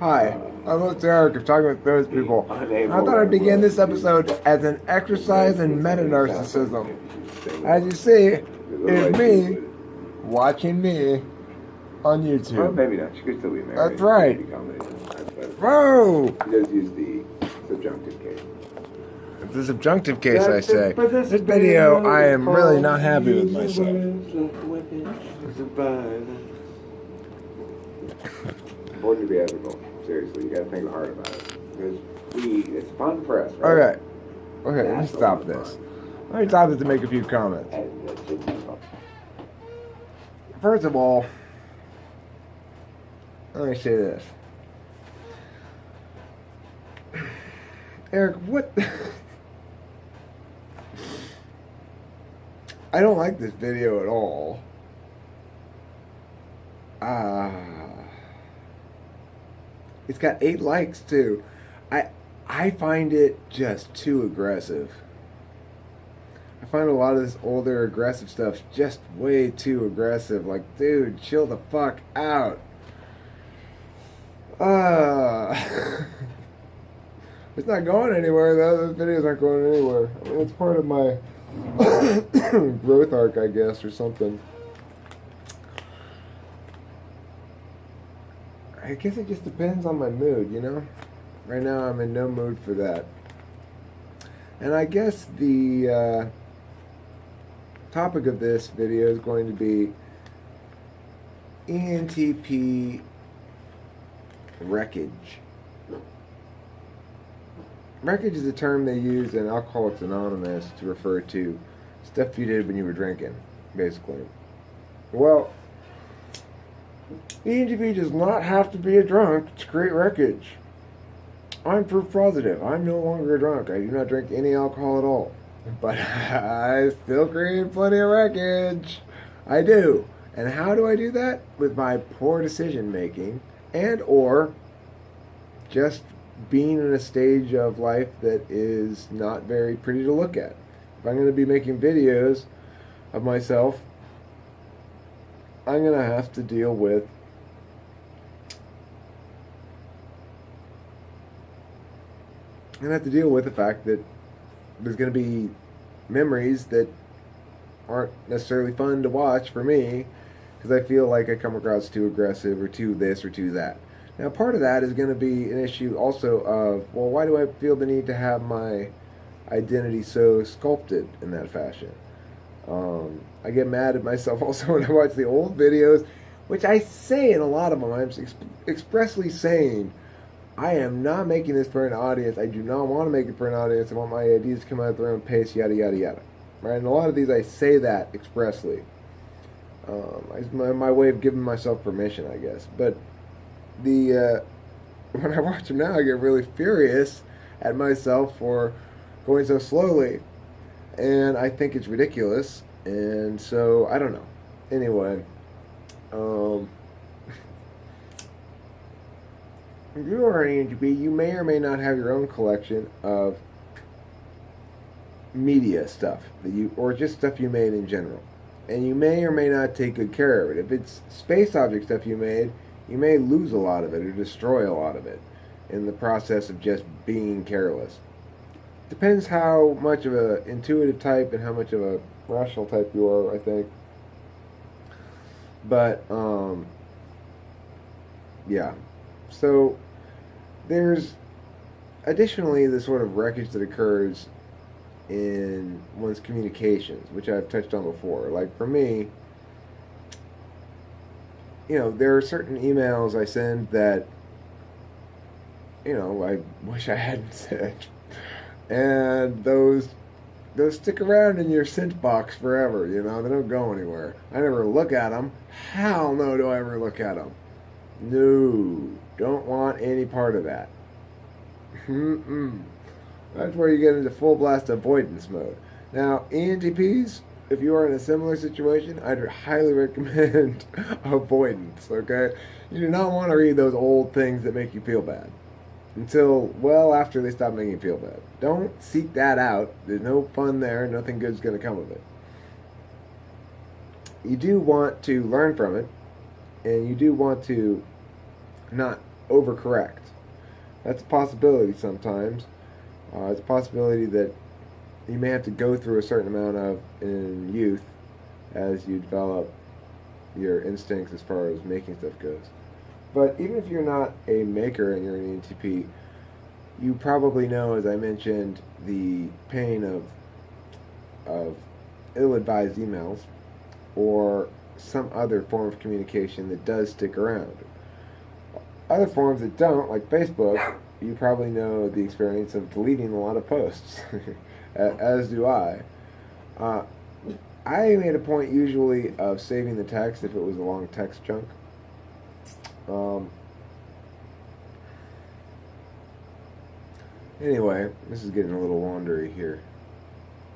Hi, I'm host Eric of Talking with Those People. I thought I'd begin this episode as an exercise in meta-narcissism. As you see, it's me watching me on YouTube. Well, maybe not. She could still be married. That's right. Whoa! He does use the subjunctive case. It's the subjunctive case, I say. This video, I am really not happy with myself. Board to be ethical. Seriously, you gotta think hard about it. Because it's fun for us, right? Okay, let me stop this. Let me stop this to make a few comments. First of all, let me say this. Eric, what? I don't like this video at all. It's got 8 likes too. I find it just too aggressive. I find a lot of this older aggressive stuff just way too aggressive. Like, dude, chill the fuck out. It's not going anywhere though. Those videos aren't going anywhere. I mean, it's part of my growth arc, I guess, or something. I guess it just depends on my mood, you know? Right now I'm in no mood for that. And I guess the topic of this video is going to be ENTP Wreckage. Wreckage is a term they use in Alcoholics Anonymous to refer to stuff you did when you were drinking, basically. Well, ENTP does not have to be a drunk to create wreckage. I'm proof positive. I'm no longer a drunk. I do not drink any alcohol at all. But I still create plenty of wreckage. I do. And how do I do that? With my poor decision making and or just being in a stage of life that is not very pretty to look at. If I'm going to be making videos of myself, I'm going to have to deal with the fact that there's going to be memories that aren't necessarily fun to watch for me because I feel like I come across too aggressive or too this or too that. Now, part of that is going to be an issue also of, well, why do I feel the need to have my identity so sculpted in that fashion? I get mad at myself also when I watch the old videos, which I say in a lot of them, I'm expressly saying, I am not making this for an audience. I do not want to make it for an audience. I want my ideas to come out at their own pace, yada, yada, yada. Right? And a lot of these I say that expressly. It's my way of giving myself permission, I guess. But when I watch them now, I get really furious at myself for going so slowly. And I think it's ridiculous. And so, I don't know. Anyway, if you are an ENTP, you may or may not have your own collection of media stuff or just stuff you made in general. And you may or may not take good care of it. If it's space object stuff you made, you may lose a lot of it or destroy a lot of it in the process of just being careless. Depends how much of an intuitive type and how much of a rational type you are, I think. But, yeah. So, there's additionally the sort of wreckage that occurs in one's communications, which I've touched on before. Like, for me, you know, there are certain emails I send that, you know, I wish I hadn't sent. And those stick around in your sent box forever, you know, they don't go anywhere. I never look at them. Hell no do I ever look at them. No, don't want any part of that. That's where you get into full blast avoidance mode. Now, ENTPs, if you are in a similar situation, I'd highly recommend avoidance, okay? You do not want to read those old things that make you feel bad until well after they stop making you feel bad. Don't seek that out. There's no fun there. Nothing good's going to come of it. You do want to learn from it, and you do want to not overcorrect. That's a possibility sometimes. It's a possibility that you may have to go through a certain amount of in youth as you develop your instincts as far as making stuff goes. But even if you're not a maker and you're an ENTP, you probably know, as I mentioned, the pain of ill-advised emails or some other form of communication that does stick around. Other forms that don't, like Facebook, you probably know the experience of deleting a lot of posts, as do I. I made a point usually of saving the text if it was a long text chunk. Anyway, this is getting a little laundery here.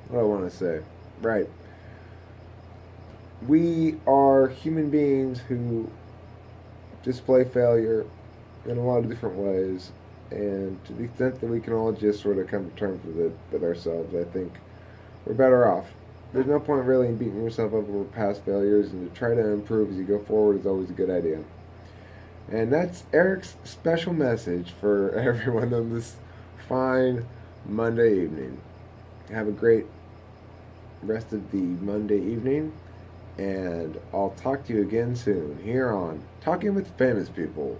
What do I want to say? Right. We are human beings who display failure in a lot of different ways, and to the extent that we can all just sort of come to terms with ourselves, I think we're better off. There's no point really in beating yourself up over past failures, and to try to improve as you go forward is always a good idea. And that's Eric's special message for everyone on this fine Monday evening. Have a great rest of the Monday evening, and I'll talk to you again soon here on Talking with Famous People.